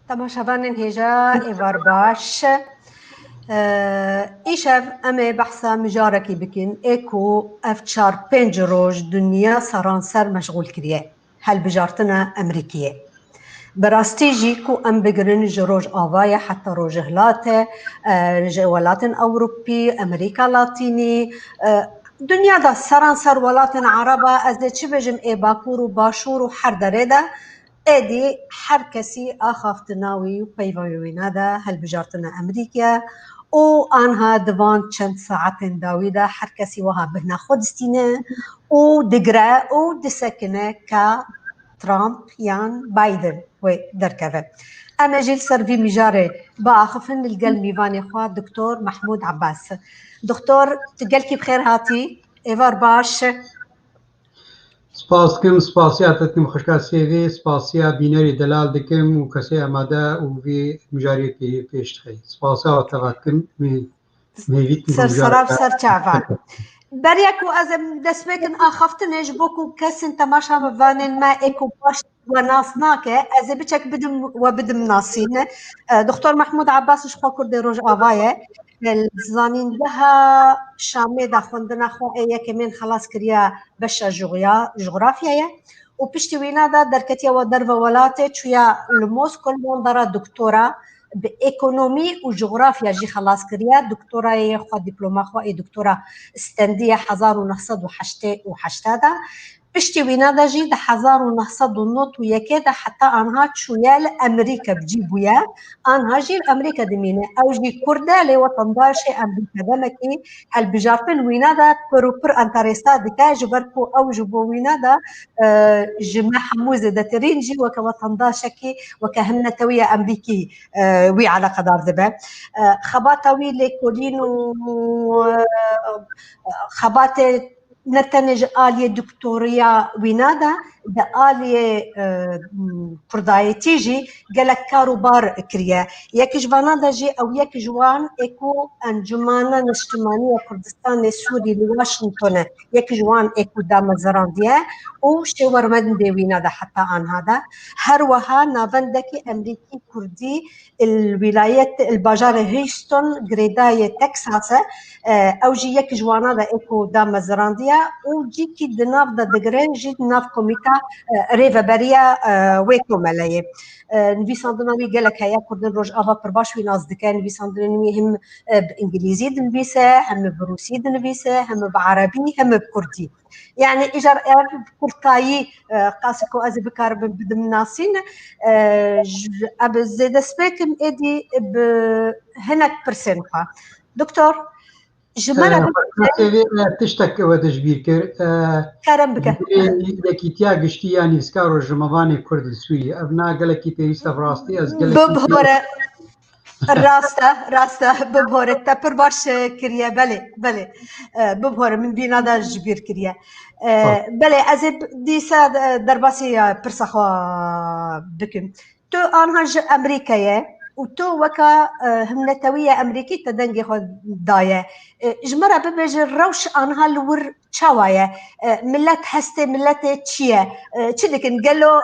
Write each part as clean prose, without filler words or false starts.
تماشاوانên hêja êvar baş îşev em ê behsa mijarekî bikin ê ku ev 4-5 roj dunya seranser meşgûl kiriye helbijartina Emerîkiyê. Bi rastî jî ku em bigirin ji roj avayê heta rojê hilatê ji welatên Ewropî, Amerîka Latînî, dunyada seranser welatên Ereba ez ê çi bêjim ê Bakur û Başûr û her derê de êdî her kesî axaftina wî û peyva wî neda helbijartina Emerîkê û anha di van çend saetên dawî de her kesî wiha bihna xwe distîne û digire û disekine ka Trump yan Biden wê derkeve. Em ê jî li ser vî mijarê biaxifin li gel mîvanê xwe Doktor Mahmûd Abbas. Doktor tu gelkî bi xêr hatî, êvar baş. سپاس dikim, spasiya te dikim xweşka sêvê, spasiya bînerê delal dikim û kesê amade û vê mijariyê pêş dixê. Spasiya te dikim mêvî Serseraf ser çavan. Beriya ku ez ê dest pêkin axaftinê ji bo ku kesên temaşa bivanên me ê ku baş we nas nake, ez ê biçek bidim we bidim nasîn. Doktor Mahmûd Abbas ji xwe Kurdê Rojavayê zanîngeha Şamê de xwendina xwe ê yekemên xelas kiriye beşa jografyayê û piştî wî de derketiye we derve welatê çûye li Moskw li wandera doktora bi ekonomî û jografya jî xelas kiriye. Doktorayê xwe dîploma xwe ê doktora stendiye 1988 de. Piştî wî de jî di 1991 de heta anha çûye li Emerîka bicî bûye. Anha jî li Emerîka dimîne. Ew jî Kurd e lê wetandaşê Emerîka demekî helbijartin wî de pir û pir enterêsa dike ji ber ku ew ji bo wî de ji me hemû zêdetirîn jî weke wetandaşekî weke hin netewîya Emerîkî wî eleqedar dibe. Xebata wî lêkolîn û xebatê ne tenê ji aliyê doktoriya wî de di aliyê Kurdayêtî jî gelek kar û bar kiriye. Yekî ji vanan de jî ew yek ji wan ê ku Encumena Niştimaniya Kurdistanê Sûrî li Washingtonê yek ji wan ê ku damezirandiye û şêwermendê wî de heta anha de. Her wiha navendekî Emerîkî Kurdî wilayet bajarê Houston girêdayê Texas e ew jî yek ji wan de ê ku damezirandiye û cîkî di nav de digirin jî di nav komîta rêveberiya wê komeleyê. Nivîsandina wî gelek heye Kurdên Rojava pir baş wî nas dike. Nivîsandinên wî him bi İngilîzî dinivîse, hem bi Rûsî dinivîse, hem bi Erebî, hem bi Kurdî. Yani îjar ev Kurtayî qasî ku ez ê bikarim bidim nasîn em zê dest pêkim êdî bi hinek pirsên xwe. Doktor ji me re tiştek we dijbîr kir kerem bike. Yekîtiya giştî ya nîvskar û ji mevanê Kurd li Sûriyê ev na gelekî pêwîst ev rastî ez bibhore rast e bibhore te pir baş kiriye belê bibhore min bîna de ji bîr kiriye. Belê ez ê dîsa derbasî pirsa xwe bikim. Tu anha ji Emerîkayê û tu weka himnetewîya Emerîkî te dengê xwe daye. Ji me re bibêje rewş anha li wir çawa ye? Millet hestê milletê çi ye? Çi dikin? Gelo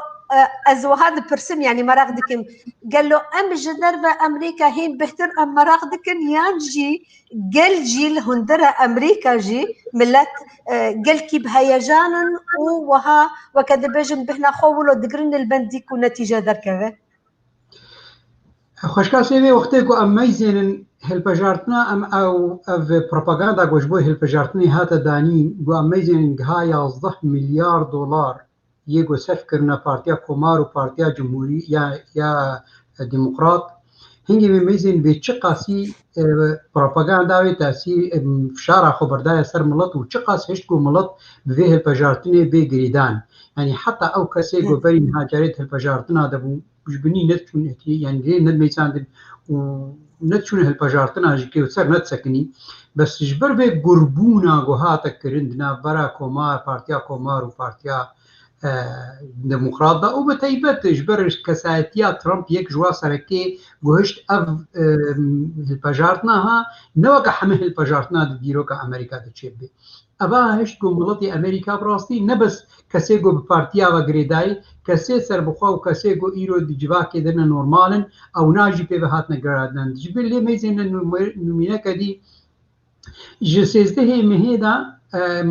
ez wiha dipirsim yanî merak dikim. Gelo em ji derve Emerîka hên bihtir em merak dikin yan jî gel jî li hundera Emerîka jî millet gelkî bi heyecanin û wiha weke dibêjin bihna xwe wilo digirin li bendî ku netîje derkeve. Xweşka sêvê wextê ku em meyzênin hilbijartina em ev propaganda ku ji bo hilbijartinê hate danîn ku em meyzênin giha 11 milyar dolar yê ku sef kirine Partiya Komar û Partiya Cumhurî ya Demokrat hingî vê meyzên vê çi qasî propaganda wê tesîr fişara xwe birdaye ser milet û çi qas hişt ku milet bi vê hilbijartinê bê girêdan. Yani heta ew kesê ku berî hacerê hilbijartina dibû ji binî neçûn yani rê nedimêsandin û neçûne hilbijartina jî kêwser nedsekinî bes ji ber vê gurbûna ku hate kirin di navbera Komar, Partiya Komar û Partiya Demokrat da û bi taybet ji ber kesayetiya Trump yek ji wan serekê ku hişt ev hilbijartina ha ne weke hemû hilbijartina di dîroka Amerîka diçe bê. ئەباهش گوڵەتی ئەمریکا بڕاستی نەبەس کەسێک گۆ بپارتیا بە گرێدایی کەسێ سەربخوا و کەسێک گۆ ئیرۆ دیجیواکێ دەنە نۆرمالن ئەو ناژی پێ بەهات نەگەرادن جبر لێ مەیزێنە نمونەکەدی ji 13 mehêda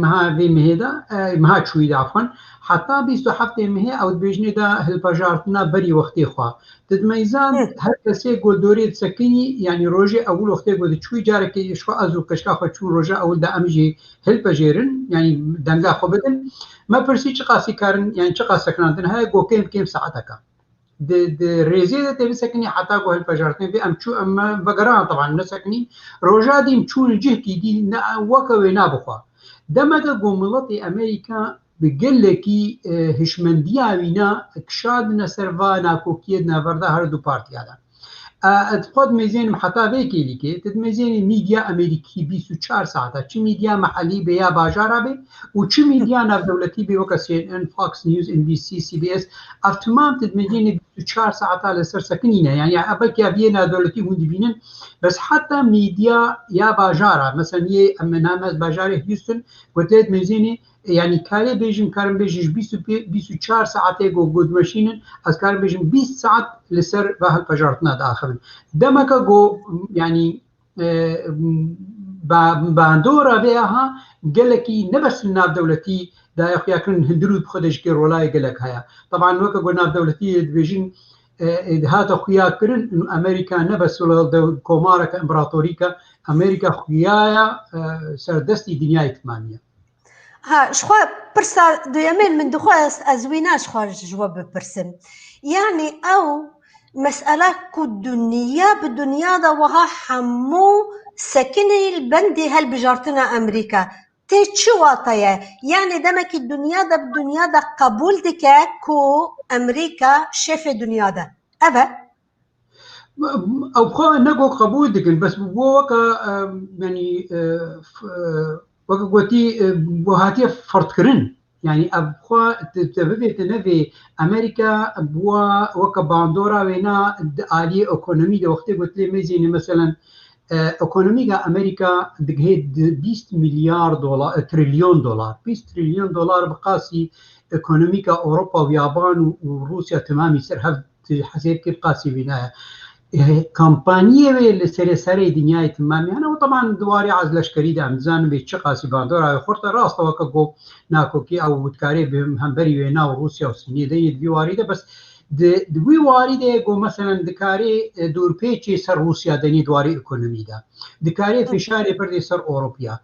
mehê mehêda meha çûyî de afan heta 27 mehê ew dibêjinê de hilpejartina berî wextê xwe didmeyzan her kesê goldorê disekinî yanî rojê ewil wextê got çûyî carekê ji xwe ez û keşka xwe çûn roja ewil de em jî hilpejêrin yanî denga xwe bidin me pirsî çi qasî karin yani çi qas sekinandin heye got kêm saeteka di rêzê de tevî sekinî heta got hilpejartinê bê em çû em vegeran taban nesekinî roja dîm çûn cihkî dî weke wê nabixwe demeke got miletê Amerîka bi gelekî hişmendiya wîna kişadine ser va nakokiyê naverda her du partiya de xwe dimezênim heta vê kêlîkê tu dimezênî mîdya Amerîkî 24 saeta çi mîdya mehellî bê ya bajara bê û çi mîdya navdewletî bê weke CNN, Fox News, NBC, CBS ev timam tu dimezênî 24 saeta li ser sekinîne yani belkî eviyê navdewletî hûn dibînin bes heta mîdya ya bajara mesela yê em name bajarê Houston gote dimezênî yani karê bêjim karim bêjî ji 24 saetê got meşînin ez karim bêjim 20 saet li ser ve hilpejartina de axivin demeke got yani bandora vê ha gelekî nebes navdewletî dayaxuyakirin hindir û xwe de ji kê rolayê gelek heye taban weke got navdewletî dibêjin hata xuyakirin Amerîka nebes komareka împaratorîka Amerîka xuyaya serdestî dinyayê timamiye ها شخوا برسا دويامين من دخواست أزويناش خارج جوا ببرسم يعني أو مسألة كالدنيا بالدنيا دا وها حمو سكني البندي هل بجارتنا أمريكا تيتشو واطية يعني دمك الدنيا دا بالدنيا دا قبول دكا كو أمريكا شاف الدنيا دا أبا أو بخوا نقو قبول دكن بس بوكا يعني وەکە گوتی بۆ هاتیە فڕتکردن یعنی ئەبخوا ببێتە نەوێ ئەمریکا بووە وەکە باندۆرا وێنا عالیە ئۆکۆنۆمی لە وەختێ گوت لێ مەزیێنێ مەسەلەن ئۆکۆنۆمیکا ئەمریکا دەگهێت 20 میلیارد تریلیۆن دلار 20 تریلیۆن دلار بقاسی ئۆکۆنۆمیکا ئەوروپا و یابان و رووسیا تمامی سەر هەفت حەزێت کرد قاسی وێنایە کامپانیە وێ لە سەرێسەرەی دنیای تمامیانەوە طبعا دوواری عەز لەشکەری دامزانم بێت چه قاسی باندۆرا خۆرتە ڕاستەوەکە گۆ ناکۆکی ئەو وتکارێ هەمبەری وێنا و رووسیا و سینێ دەیت دیواریدە بەس دوی واریدە گۆ مەسەلەن دکارێ دوورپێکی سەر رووسیا دەنی دواری ئۆکۆنۆمیدا دکارێ فشارێ پردێ سەر ئۆروپیا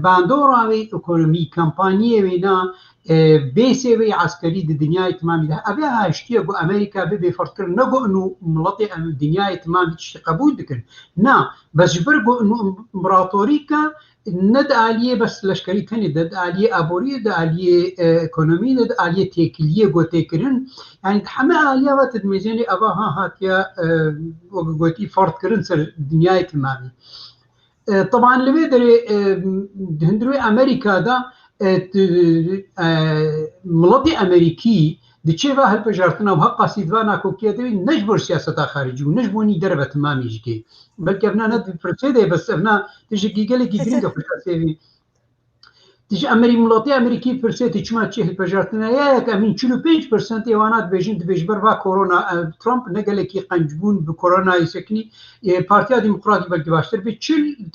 باندۆراوی ئۆکۆنۆمی کامپانیە وێنا بێسێوەی عسکەری دنیای تمامیدا ئەبێ هاشتیە بۆ ئەمریکا ببێ فڕتکرد نەگۆن و وڵاتی دنیای تمامی تشتی قبول دکن نا بەس بەر بۆ ئیمپراتۆریکە نەدعالیە بەس لەشکەری تەنێ دەدعالیە ئابۆریە دەعالیە ئۆکۆنۆمی دەدعالیە تێکلیە گۆتێکردن یعنی هەمە ئالیاوە دمێژێنێ ئەوە ها هاتیە گۆتی فڕتکردن سەر دنیای تمامی طبعا لەوێ دەرێ هەندروی ئەمریکادا مڵەتی ئەمریکی دچێڤە هەلپەژارتنە و هەق قاسیدوا ناکۆکیە دەوێت نەش بۆ سیاسەتا خارجی و نەش بۆنی دەرەبە تمامیژگێ بەلکە ئەڤنا نەپرسێدێ بەس ئەڤنا تژێکی گەلێکی گرنگە خوشاسێوی تژ ئەمری مڵەتی ئەمریکی پرسێتی چما چی هەلپەژارتنەیەک ئەمین 45% ئێوانات بێژین دبێژبەر وا کۆرۆنا ترامپ نەگەلێکی قەنجبوون بە کۆرۆنای سەکنی پارتیا دیموکراتی بەلکی باشتر بێت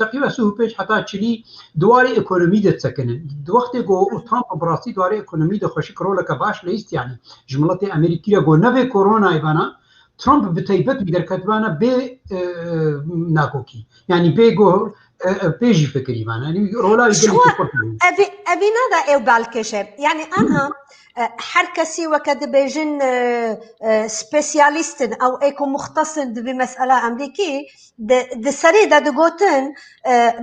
تقریبا 35 حتا 40 دواری ئۆکۆنۆمی دەچەکەنن دووەختێک گۆ ترامپ بڕاستی دواری ئۆکۆنۆمی دەخۆشی کڕۆلەکە باش لە ئیستیانی ji miletê ئەمریکیە گۆ نەبێ کۆرۆنایبانە ترامپ bi taybet derketibane bê nakokî yani bê goh pêjî fikirî man evî nada ew balkêşe yani anha her kesî weke dibêjin spesyalîstin ew êku muxtesin di mesela Emerîkî di serê de digotin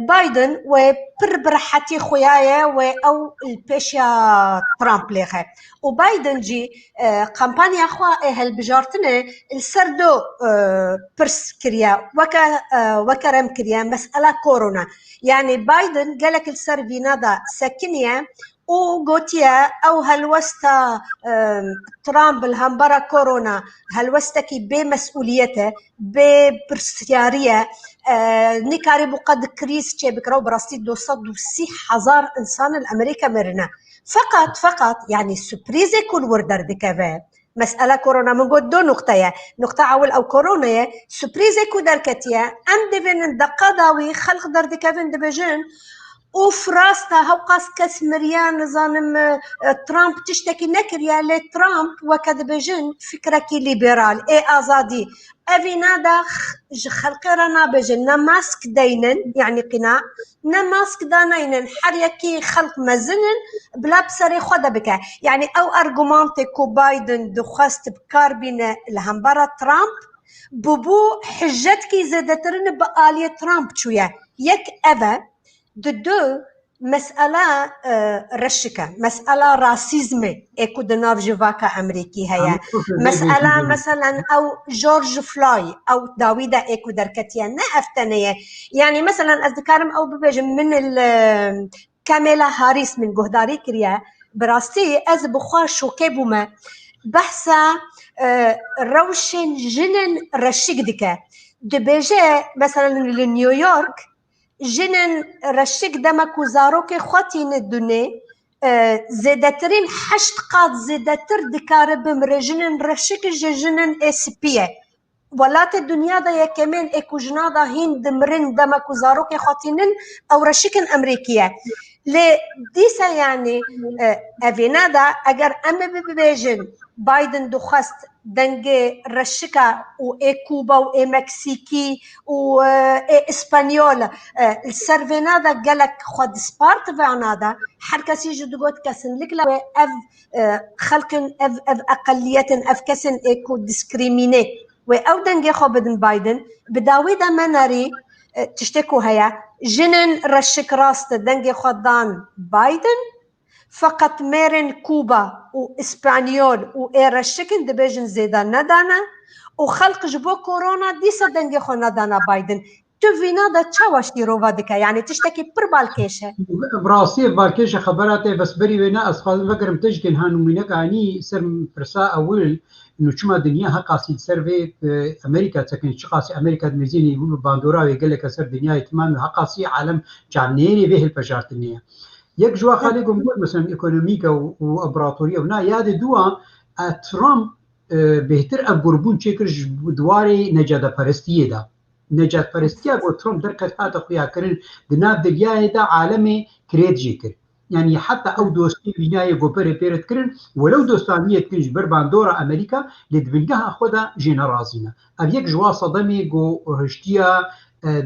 Biden wê pir bi rehetî xuyaye wê ew li pêşiya Trump lêxe û Biden jî kampanya xwe ê hilbijartinê li ser do pirs kiriye weke rem kiriye mesela korona yani Biden gelek li ser vîna da sekiniye وغوتيا او هلوستا ترامب الهمبرا كورونا هلوستكي بمسؤوليته ببرسياريه نكاري بقد كريس تشي بكرو براستي 260,000 انسان الامريكا مرنا فقط يعني سوربريزي كل وردر دكافه مسألة كورونا من قد دو نقطة أول أو كورونا سوربريزي كو دركتيا أم ديفين دقاداوي خلق در دكافين دبجن وفراستا هوقاس كاس مريان نظام ترامب تشتكي نكريا لترامب وكدبجن فكرة كي ليبرال أزادي أفينادا خلقي رانا بجن نماسك دينن يعني قناع نماسك دانينن حريكي خلق مزنن بلا بسري خدا بك يعني أو أرجومانتي كو بايدن دخست بكاربين الهمبرة ترامب ببو حجتكي زادترن بآلية ترامب شوية يك أبا دو مسألة رشكة مسألة راسيزمي اكو دناف جواكا امريكي هيا مسألة مثلا او جورج فلاي او داويدا اكو دركتيا نافتنية يعني مثلا اذكرم او ببجم من كاميلا هاريس من جهداري كريا براستي از بخوا شوكي بوما بحثا روشن جنن رشك دكا دبجة مثلا لنيويورك جنن رشك دمك وزاروك خواتين الدنيا زيدترين حشت قاد زيدتر دكار بمرجنن رشك جنن اسبيه ولات الدنيا دا كمان اكو جنادا هين دمرن دمك وزاروك خواتينن او رشكن امريكيه لديسا يعني افينادا اگر ام ببيجن بايدن دخست دنجي رشكا و كوبا و مكسيكي و اسبانيول السرفينادا قالك خد سبارت فعنادا حركسي جدوت كسن لك لا اف خلقن اف اقليه اف كسن اكو ديسكريميني و او دنجي خبدن بايدن بداويدا مناري تشتكو هيا جنن رشك راست دنجي خدان بايدن فقط ميرن كوبا وإسبانيول وإيرشكن دبيجن زيدا ندانا وخلق جبو كورونا ديسا دنجي خو ندانا بايدن تفينا دا تشاوش ديرو فادكا يعني تشتكي بربالكيشة براسي بالكيشة خبراتي بس بري وينا أصخاذ فكرم تشكن هانو منك عني سر فرسا أول إنه شما دنيا هقاسي سيرفي أمريكا تكن شقاسي أمريكا دمزيني يقولوا باندورا ويقلك سر دنيا تمام هقاسي عالم جعنيري به البشارة الدنيا یک جوا خالی گم بود مثلا اکونومیکا و امپراتوری و نه یاد دوا ترامپ بهتر اقربون چکرش دواری نجات پرستیه دا نجات پرستیه با ترامپ در کتات خویا کرن دناب دنیای دا عالمی کرید جیکر يعني حتى او دوستي بنايه غوبر بيرت كرن ولو دوستانيه تنج برباندورا امريكا لدبنجها خدا جنرازينا ابيك جوا صدمي جو رشتيا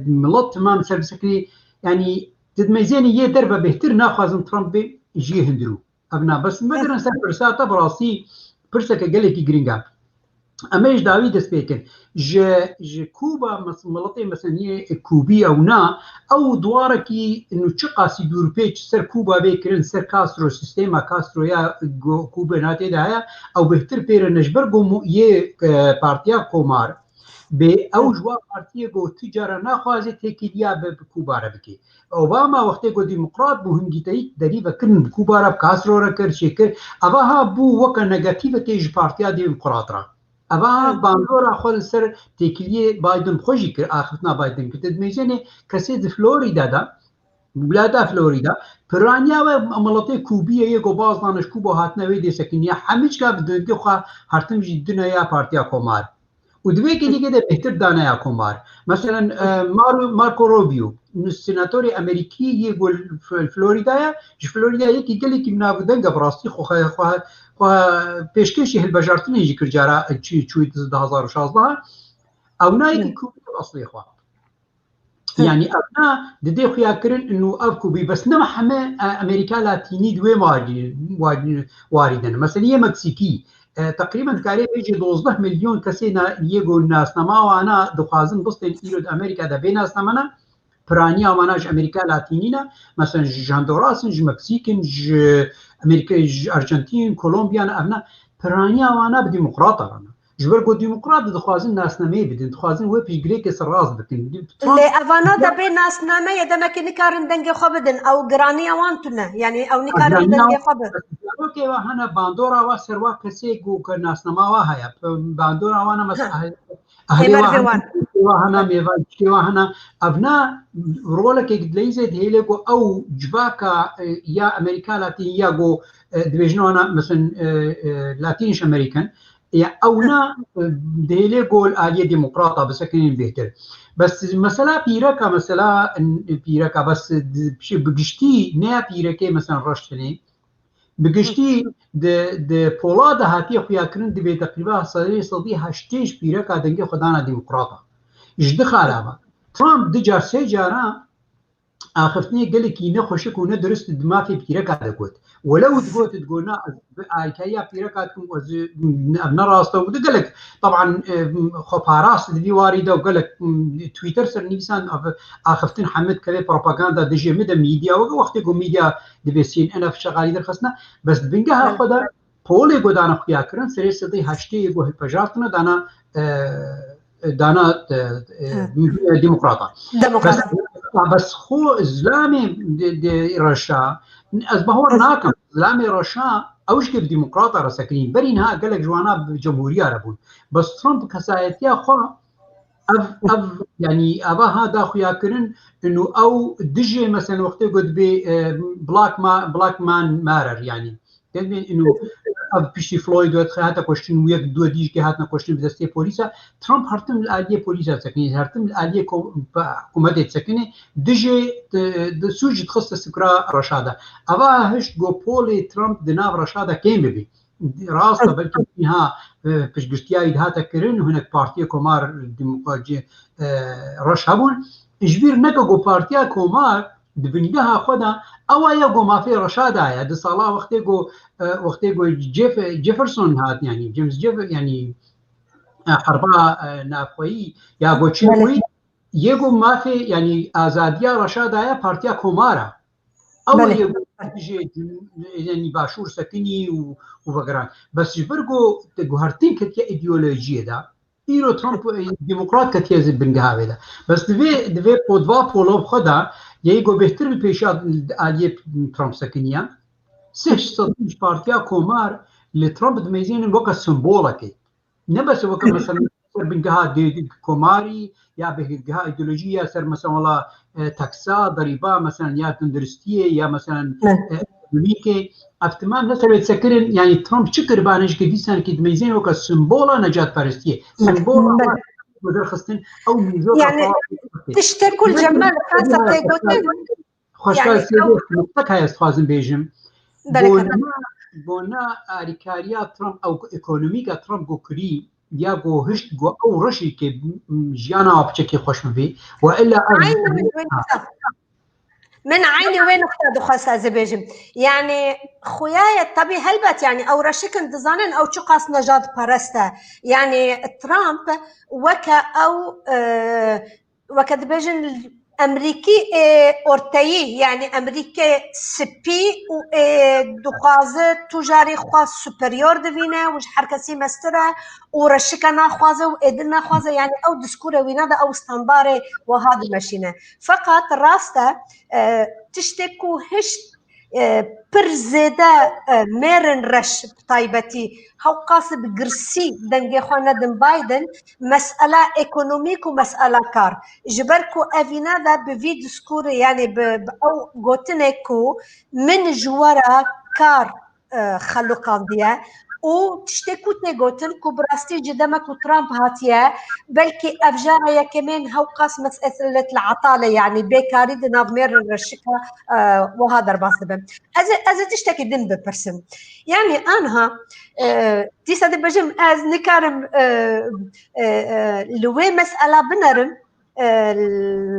ملط تمام سرسكري يعني تدميزيني يه دربه بهتر ناخذن ترامب يجي هندرو ابنا بس مدرن سر برساته براسي برسك قالك جرينجا اماش داوي دسبيكن ج كوبا ملطي مثلا كوبي او نا او دواركي انه تشقاسي دوربيج سر كوبا بيكرن سر كاسترو سيستيما كاسترو يا كوبا ناتي دايا او بهتر بير نجبرغو يه بارتيا كومار به او جوا پارتیه گو تجاره نخوازه تکیدیا به کوبا را بکی اوباما وقتی گو دیموکرات بو هنگیتایی دری وکرن کوبا را کاسرو را کر شکر اوا ها بو وکا نگاتیو تیج پارتیا دیموکرات را اوا باندورا خود سر تکیلیه بایدن خوشی کر آخرتنا بایدن کتد میزنه کسی دی فلوریدا دا بلادا فلوریدا پرانیا و ملطه کوبیه یه گو باز دانش کوبا هاتنوی دی سکنیه همیچ که بدونگی خواه هرتم جدنا یا پارتیا کومار ودوی که دیگه ده بهتر دانه یا کومار مثلا مارکو روبیو سناتوری امریکی یه گل فلوریدا یکی گلی که منابودن گبراستی خواه پیشکشی هلبجارتنی یجی کرجارا چوی 2016 او نایی که کوبی اصلی خواه يعني أبناء ددي خويا كرن إنه أفكوبي بس نما حما أمريكا لاتيني دوي واردن مثلا هي مكسيكي تقريبا كاري بيجي 12 مليون كسينا يجو الناس نما وانا دخازن بسطن إيرود أمريكا دا بين ناس نمنا برانيا واناج أمريكا لاتينينا مثلا جاندوراسن ج مكسيكن ج أمريكا ج أرجنتين كولومبيا أبناء برانيا وانا بديمقراطة رانا جبر کو دیموکرات دخوازن ناسنامه بدن دخوازن و پیشگیری که سراز بکن اللي افانا دا بين ناسنامه يدما كي نكارن دنگي خبدن او گرانيا وانتنا يعني او نكارن دنگي خبد اوكي وهنا باندورا وسروا كسي جو كناسنما وهايا باندورا وانا مسألة وهنا ميفان وهنا ابنا رولك يدليزه هيلغو او جباكا يا امريكا لاتين يا جو ديفيجنونا مثلا لاتينش امريكان يا اونا ديلغو الاليه ديمقراطه بسكن بهتر بس مثلا بيركا مثلا بيركا بس بقشتي نا بيركا مثلا رشتني بقشتي د پولاد هاتي خويا كرن دي تقريبا صدي هشتيش بيركا دنگي خدانا ديمقراطه جد خرابه ترامب دجار سجارا اخفتني قال لك نخشك وندرس دماغي بيركا دقوت ولو تقولنا ايكايا بيركاتكم ابن راسته وقال لك طبعا خباراس دي وارده وقال لك تويتر سر نيسان اخفتن حمد كذا بروباغندا دجي ميدا ميديا وقتكم ميديا دبسين انا في شغالي در خصنا بس بنجها خدا بولي قدانا خويا كرن سري صدي هاشتي يقول بجارتنا دانا ديمقراطه بس خو زلامي دي رشا ازبهور ناكم زلامي رشا اوش كيف ديمقراطه رسكنين برينها قال لك جوانا بجمهوريه ربون بس ترامب كسايتيا خو يعني ابا هذا خويا كرن انه او دجي مثلا وقت قد بي بلاك مان مارر يعني انه بيشي فلويد وهاتا كوشتن ويك دو ديج كي هاتنا كوشتن بدستي بوليسا ترامب هرتم الاليه بوليسا سكني هرتم الاليه حكومه سكني دجي سوج تخصص سكرا رشاده ابا هش جو بولي ترامب دناب رشاده كيم بي راسه بلكي فيها بشجتيايد هاتا كرن هناك بارتي كومار ديمقراطيه رشابون اجبير نكا جو بارتي كومار دبنجها خدا او يا ما في رشاده يا دي صلاه وقتي جو جيفرسون هات يعني جيمس جيفر يعني حربا نافوي يا جو تشوي يجو ما في يعني ازاديه رشاده يا بارتيا كومارا او يعني باشور سكني وبقران بس جبرجو تجهرتين كتيا ايديولوجيه ده ايرو ترامب ديمقراط كتيا زبنجها هذا بس دفي بودوا بولو خدا يجو بهتر البيشات الاليه ترامب سكنيا سيش صديش بارتيا كومار لترامب دميزين وقت سمبولكي نبس وقت مثلا بنجها دي كوماري يا بنجها ايديولوجيه سر مثلا والله تاكسا ضريبه مثلا يا تندرستيه يا مثلا ميكي افتمام نسبه تسكرين يعني ترامب شكر بانش كي ديسان كي دميزين وقت سمبولا نجات بارستيه سمبولا مدرخستين او ميزو يعني تشتكوا الجمال خاصه تيغوتين خوشحال سيدي مطلق هاي استخازن بيجم بونا اريكاريا ترامب او ايكونوميكا ترامب جو كري يا جو هشت جو او رشي كي جيانا بشكل خوش مفي والا من عيني وين اختادوا خاصة زبيجم يعني خوياي طبي هلبت يعني او رشكن دزانن او شقاس نجاد بارستا يعني ترامب وكا او وكا دبيجن امريكي اورتاي يعني امريكي سبي و دخازه تجاري خاص سوبريور دفينا وش حركه سيمسترا ورشكنا خوازه وادنا خوازه يعني او دسكوره وينادا او استنباري وهذا ماشينا فقط راسته تشتكو هشت برزيدا ميرن رش بطيبتي هاو قاسب قرسي دنجي خوانا دن بايدن مسألة ايكونوميك ومسألة كار جبركو افينا ذا بفي دسكور يعني او قوتنكو من جوارا كار خلو قاضية وتشتكو تيغوتن كوبراستي جدامك وترامب هاتيا بلكي افجارا يا كمان هاو قاس مسألة العطالة يعني بيكاري دناف ميرن رشكا وهذا رباصدبن از تشتكي دن ببرسم يعني انها تيسا دي بجم از نكارم لوي مسألة بنرم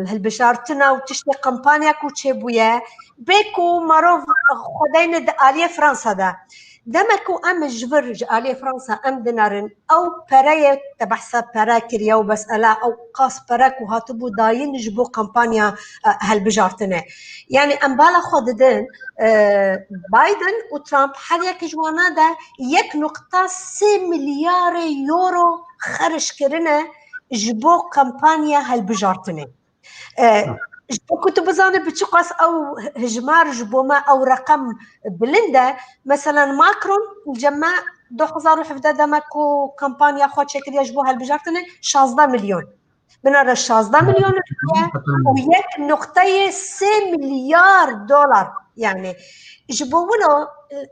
هالبشارتنا وتشتي قمبانيا كوتشيبويا بيكو معروف خدين آلية فرنسا دا دمكو ام جبر علي فرنسا ام دينارن او برايه تبحث براكر يو بس الا او قاس براك وهاتبو داين جبو كامبانيا هالبجارتنا يعني ام بالا خوددن بايدن وترامب حاليا جوانا دا 1.3 مليار يورو خرج كرنا جبو كامبانيا هالبجارتنا كنت بزاني بتشقص او هجمار جبوما او رقم بلندا مثلا ماكرون الجماع 2017 ماكو كامبانيا خود شكل يجبوها البجارتنا 16 مليون من ال 16 مليون وياك نقطة 6 مليار دولار يعني جبوونه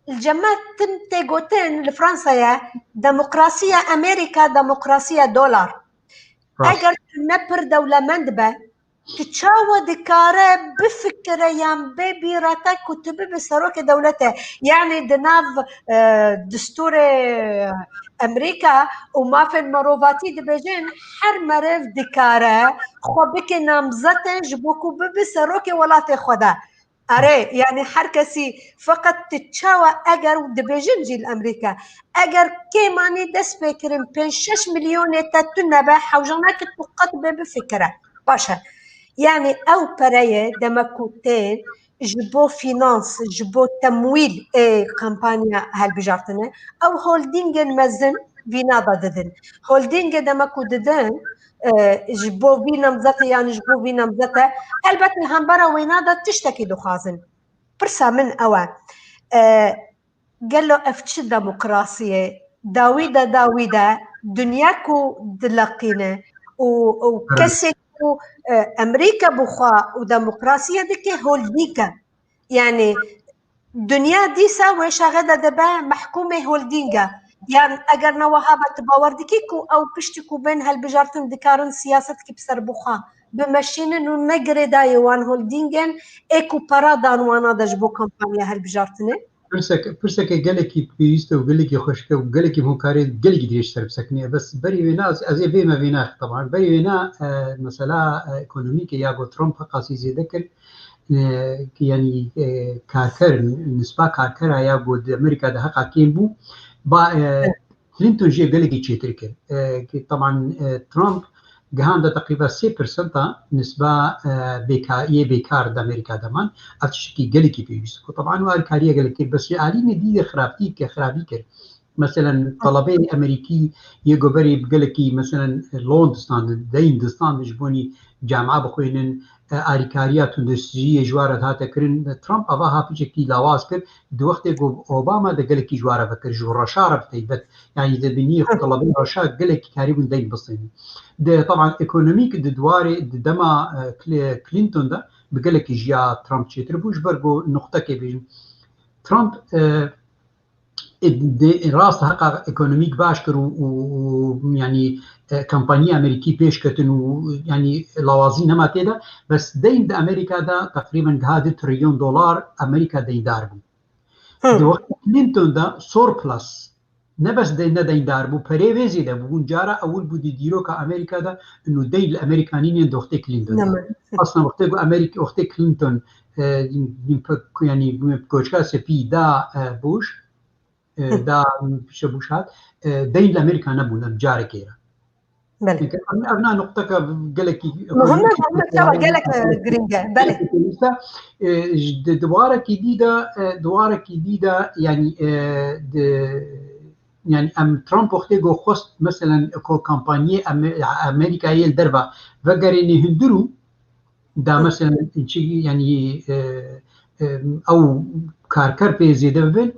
الجماع تم تيغوتين لفرنسا يا ديمقراطية امريكا ديمقراطية دولار اگر نبر دولة مندبة تتشاوى دكارة بفكرة يام ببيراتك كتب بسروك دولته يعني دناف دستور أمريكا وما في المروفاتي دبجين حر مرف دكارة خوبك نامزتن جبوكو بسروك ولا تخدا أري يعني حركسي فقط تتشاوى أجر دبجين جيل أمريكا أجر كيماني دس فكرين بين 6 مليون تتنبه حوجناك تقط بفكرة باشا يعني أو براية دمكوتين جبو فينانس جبو تمويل كامبانيا هالبجارتنا أو هولدينجن مزن فينادا ددن هولدينج دمكو ددن جبو فينا مزتا يعني جبو فينا مزتا البته الهمبرا وينادا تشتكي دخازن برسا من أوا قال له أفتش ديمقراطية داويدا دنياكو دلقينا وكسي أمريكا بخوا وديمقراطية ديك هولديكا يعني دنيا دي ساوي شغادة دبا محكومة هولدينجا يعني أجر نوهابة باور ديكيكو أو بشتكو بين هالبجارتن دكارن سياستك بسر بخوا بمشين إنه نجري دايوان هولدينجن إيكو برادان وانا دجبو كامبانيا هالبجارتنه پرسەکە گەلێکی پێویستە و گەلێکی خۆشکە و گەلێکی هۆکارێت گەلێکی درێژتر بسەکنێ بەس بەری وێنا ئەزێ بێمە وێنا طبعا بەری وێنا مەسەلا ئەکۆنۆمیکە یا بۆ ترۆمپ قاسی زێدە کرد ینی کارکەر نسبا کارکەرە یا بۆ ئەمریکا دە حەقا کێن بوو با کلینتۆن ژێ گەلێکی چێتر کرد طبعا ترۆمپ گەهاندە تقریبا 3% نسبة بێکار دەمریکا دەمان ئەفتشکی گەلێکی پێویست طبعا وارکاریە گەلێکی بەس عالیمە دیدە خراپی کە خراپی کرد مثلا طلبەی ئەمریکی یەگۆبەری گەلێکی مثلا لۆندستان دەیندستان دژبوونی جامعە بخوێنن ئاریکاریە توندستریە ژوارە هاتەکردن ترامپ ئەوە هاپیچێکی لاواز کرد دووەختێک ئۆباما دەگەلێکی ژوارە بەکرد ژوو ڕەشارە بتەیبەت یعنی دەبینی طلبەی ڕەشا گەلێکی کاری بوون دەین بسێنی طبعا ئەکۆنۆمیک دووارێ دەما کلینتۆندا بگەلێکی ژیا ترامپ چێتر بووش بەرگۆ نقطەکێ بێژن ترامپ ڕاست حقا ئەکۆنۆمیک باش کرد و ینی کمپانی ئەمریکی پێشکەتن و ینی لاوازی نەما تێدا بەس دەین لە ئەمریکادا تقریبا 10 تریلیۆن دۆلار ئەمریکا دەیندار بوو دووەختی کلینتۆندا سۆرپلەس نەبەس نەدەیندار بوو پەرێوێزی دەبوون جارە ئەول بوودی دیرۆکە ئەمریکادا ئنو دەی لە ئەمریکانینێن دۆختی کلینتۆن ئەسڵا وەختێک ئەمریکا وەختی کلینتۆن ینی کۆچکا سپی دا بوش دا پیشە بوشات دەین لە ئەمریکا نەبوون ئەم جارێکێرە ئەنا نقطەکە گەلێکی گرنگە دووارێکی دیدا ینی يعني ام ترامب وقتی گو خواست مثلا کو کمپانی امریکایی دربا وگرینی هندرو دا مثلا يعني او کارکر په زیاده بن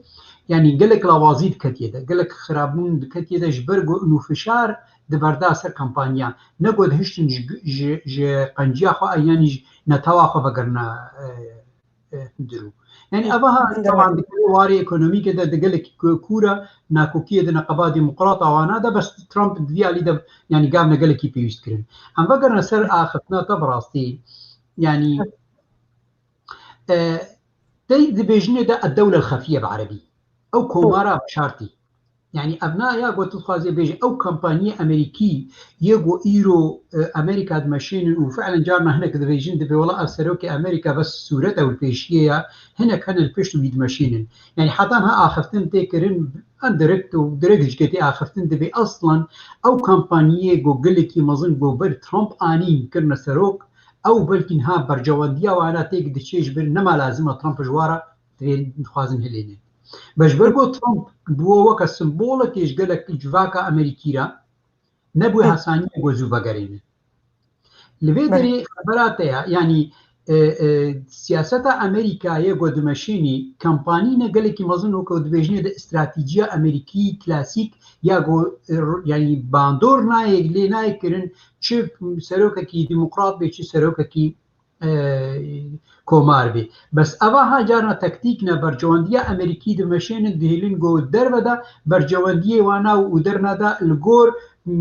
يعني گلک لوازید کتیه ده گلک خرابون کتیه ده جبرگو انو فشار د بردا سر کمپانیا نگود هشتن ج قنجیا خو يعني نتاوا خو وگرنا هندرو يعني أبها طبعا واري إيكونوميك ده دقلك كورة ناكوكية ده نقابة ديمقراطة وانا ده بس ترامب دي علي ده يعني قامنا قالك يبيوست كرين هم بقرنا سر آخذنا تبراستي يعني دي بيجنة ده الدولة الخفية بعربي أو كومارا بشارتي يعني ابناء يا قلت خوازي بيجي او كمبانيه امريكي يجو ايرو امريكا دمشين وفعلا جارنا هنا كذا بيجين دبي والله اسروكي امريكا بس صورتها والبيشيه هنا كان البيش بيد ماشين يعني حتى انها اخفتن تكرن اندركت ودرجه كتي اخفتن دبي اصلا او كمبانيه جو قلكي مظن جو بر ترامب انين كرنا سروك او بلكن ها برجوانديه وانا تيك دشيش نما لازمه ترامب جواره ترين خوازن هليني باش برگو ترامپ بووە کە سمبۆڵێکیش گەلێک جوواکە ئەمریکیرە نەبووی هەسانی گۆزوو بەگەرێنێ لەوێ دەرێ خەبەراتەیە ینی سیاسەتە ئەمریکایە گۆ دمەشێنی کەمپانینە گەلێکی مەزن وەکە دبێژنێ دە ئستراتیجیە ئەمریکی کلاسیک یا ینی باندۆر نایەک لێ نایکردن چ سەرۆکێکی دیموقرات بێ چ سەرۆکێکی کۆمار بێ بەس ئەوە هاجارە تەکتیکنە بەرجەوەندیە ئەمریکی دمەشێنن دهێلن گۆ دەربەدا بەرجەوەندیە وانا و دەرنەدا لە گۆر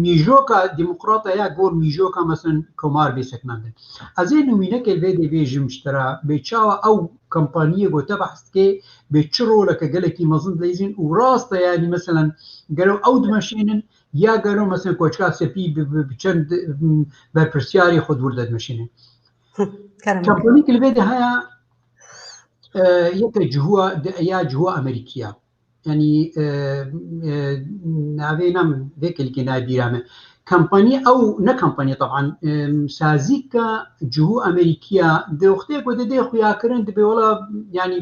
میژۆکە دیموقراتە یا گۆر میژۆکە مەسن کۆمار بێ سەکناندن ئەزێ نومینەکە لێ دەبێژم شترا بێچاوە ئەو کەمپانیە گۆتە بەحستکێ بێ چ ڕۆلەکە گەلێکی مەزن دەیزین و ڕاستە ینی مەسەلەن گەرە ئەو دمەشێنن یا گەرە مەسن کۆچکا سەپی بچەند بەرپرسیاری خۆ دوور دەدمەشێنن کمپانی که لبیده ها یک جهوه امریکیه یعنی ناوینم ذکر که نابیرامه کمپانی او نه کمپانی طبعا سازی که جهوه امریکیه دوخته که ده خویا کرن ده ولا يعني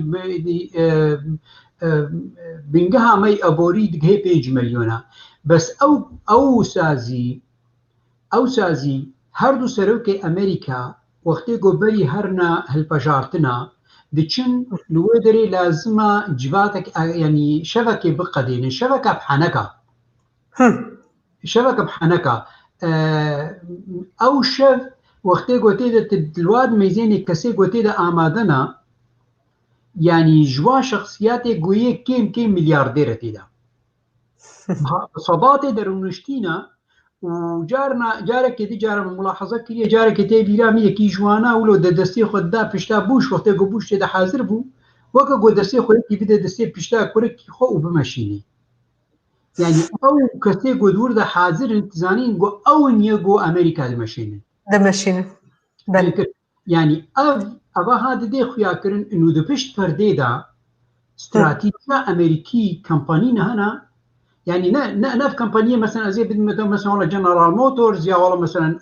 بنجها مي ابوري ده 5 مليونه بس او سازي هر دو سروک امریکا وقتی گوبری هرنا هالبجارتنا دچن لودري لازمه جواتك يعني شبكه بقدين شبكه بحنكه او شف وقتی گوتي دلواد ميزاني كسي گوتي ده آمادنا يعني جوا شخصيات گويه كم ملياردير تيدا صبات درونشتينا وجارنا جارك دي جار ملاحظه كريه جارك تي بيرامي كي جوانا ولو د دستي خدا پشتا بوش وقت گو بوش د حاضر بو وکه گو دستي خو کی بده دستي پشتا کورک خو وبمشيني يعني او كتي گو دور د حاضر انتزانين گو او نيگو امريكا المشينه بل يعني ابا هذا دي خويا كرن انه د پشت پرده دا استراتيجيه امريكي كمباني هنا يعني ناف كمبانيه مثلا زي مثلا والله جنرال موتورز يا والله مثلا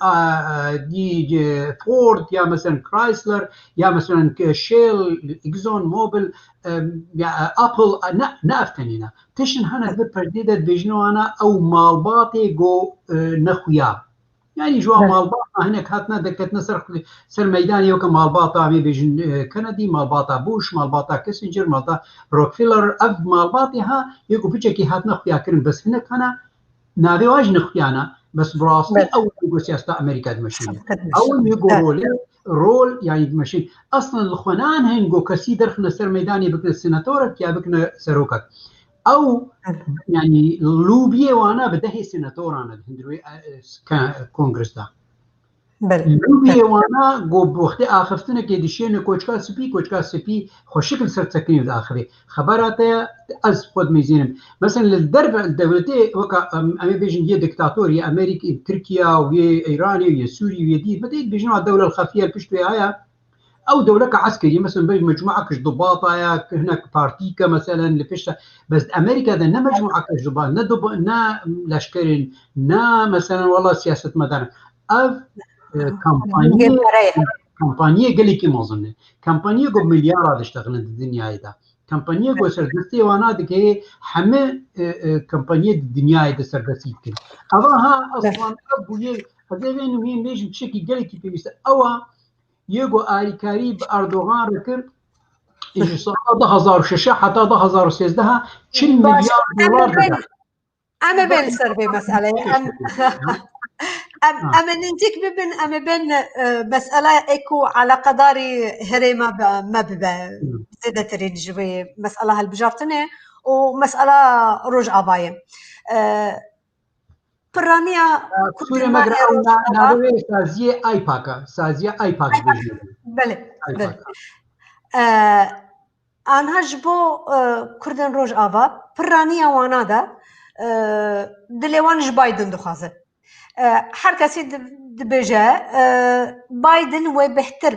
دي فورد يا مثلا كرايسلر يا مثلا شيل اكزون موبل يا ابل ناف تانينا تشن هنا ببرديده بيجنو انا او مالباتي جو نخويا يعني جوا مالباطا هناك هاتنا دكتنا سر ميدان يوكا مالباطا مي بيجن كندي مالباطا بوش مالباطا كيسنجر مالباطا روكفيلر اف مالباطي ها يقو بيجي هاتنا خويا كرن بس هناك انا ناوي واج نخويانا بس براستي اول يقو سياسة امريكا دمشين اول يقو رول يعني دمشين اصلا الخوانان هنقو كسي درخنا سر ميداني بكنا السيناتورك يا بكنا سروكك او يعني لوبيه وانا بدهي سيناتورانا هندروي كونغرس دا لوبيه وانا جو وقت اخفتنا كي دشين كوچكا سبي خوشكل سرتكني الاخري خبراته از خود ميزين مثلا للدرب الدولتي وكا امي بيجن دي ديكتاتوري امريكا تركيا وهي ايراني وهي سوري وهي دي بدات بيجنوا الدوله الخفيه البشتوي هاي او دوله عسكريه مثلا بين مجموعه كش ضباط هناك بارتيكا مثلا لفيش بس امريكا ده مجموعه كش ضباط نا لشكرين نا مثلا والله سياسه مدن اف كمبانيه قال لك ما اظن كمبانيه قبل مليارات اشتغلت الدنيا هيدا كمبانيه قو سردستي وانا دكي حمى كمبانيه الدنيا هيدا سردستي كده اها اصلا ابويه هذا وين مين ليش بشكل قال لك بيست او يجو آریکاری به اردوغان رکرد ایش سال 2006 حتی 2013 40 میلیارد دلار داد. اما بین سر به مسئله اما ننتك ببن اما بین مسئله اكو على قدر هريمه ما بزيادة ترين جوي مسألة هالبجارتنه ومسألة روج عباية برانيا سوري مقرأ ناوي سازية ايباك بله آنها جبو كردن روج آوا برانيا وانا دا دليوانش بايدن دخازه هر کسی دبیجه بايدن و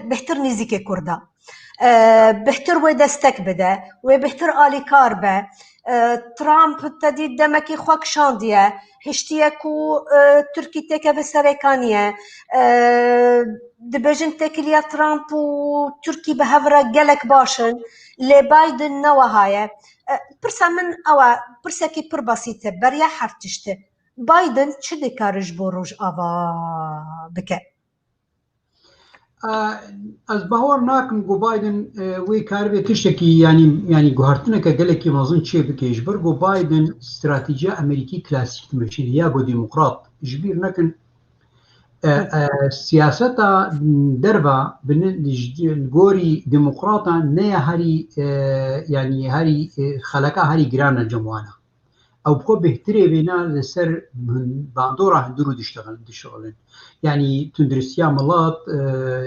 بهتر نزیک کرده بهتر و دستک بده و بهتر آلی کار به ترامپ تدید دمکی خوک شاندیه هشتیه کو ترکی تکه به سرکانیه دبیجن تکلیه ترامپ و ترکی به هفره گلک باشن لی بايدن نوهایه پرسا من اوه پرسا کی پر بسیطه بریا حرتشته بايدن چه دکارش بو روش آوا بکه؟ از باور ناکم گو بايدن وی کاربه تشتکی yani گوهرتنه که گلکی مازن چه بکیش بر گو بايدن استراتیجی امریکی کلاسیک تمشین یا گو دیموکرات جبیر نکن سیاستا دربا گوری دیموکراتا نه هری yani هری خلقا هری گران جموانا او بخو بهتره بينا لسر باندورا هندورو دشتغلن يعني تندرسيا ملات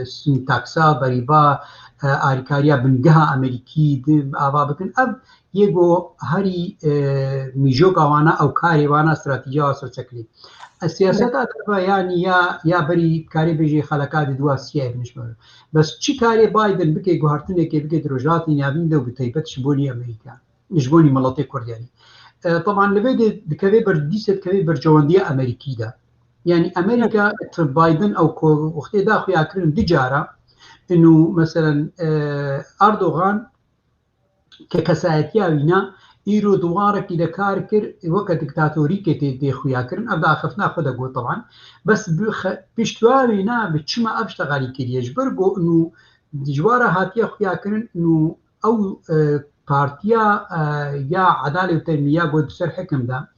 سنتاكسا بريبا آريكاريا بنجها أمريكي آبا بكن أب يجو هاري ميجوكا وانا أو كاري وانا استراتيجية وسوسكلي السياسات أدربا يعني يا بري كاري بيجي خلقات دوا سياف نشمل بس چي كاري بايدن بكي جوهرتنه كي بكي دروجاتي نابين دو بتيبت شبوني أمريكا نشبوني ملاتي كردياني طبعا لبيد دكوي برديست كوي برجواندية أمريكي ده يعني أمريكا بايدن أو وقت دا خويا كرن دجارة إنه مثلا أردوغان ككسائتيا وينا إيرو دوارك إذا كاركر وقت دكتاتوري كتي خويا كرن أبدا خفنا خدا قو طبعا بس بشتوارينا بتشما أبشتغالي كريش برقو إنه دجوارة هاتيا خويا كرن إنه أو بارتيا يا عدالة وتنمية قد بسر حكم ده